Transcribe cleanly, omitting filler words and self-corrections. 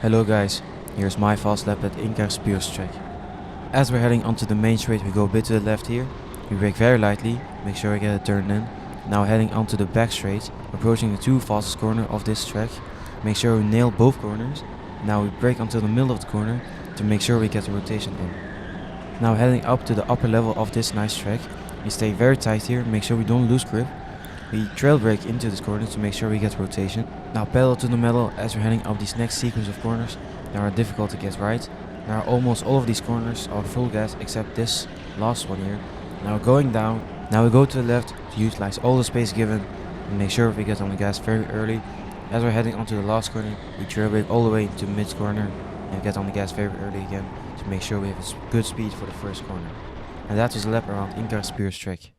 Hello guys, here's my fast lap at Inkart Puurs track. As we're heading onto the main straight, we go a bit to the left here. We brake very lightly, make sure we get a turn in. Now heading onto the back straight, approaching the two fastest corners of this track. Make sure we nail both corners. Now we brake until the middle of the corner to make sure we get the rotation in. Now heading up to the upper level of this nice track. We stay very tight here, make sure we don't lose grip. We trail brake into this corner to make sure we get rotation. Now pedal to the metal as we're heading up these next sequence of corners that are difficult to get right. Now almost all of these corners are full gas except this last one here. Now going down, now we go to the left to utilize all the space given and make sure we get on the gas very early. As we're heading onto the last corner, we trail brake all the way to mid corner and get on the gas very early again to make sure we have a good speed for the first corner. And that was a lap around Inkart Puurs track.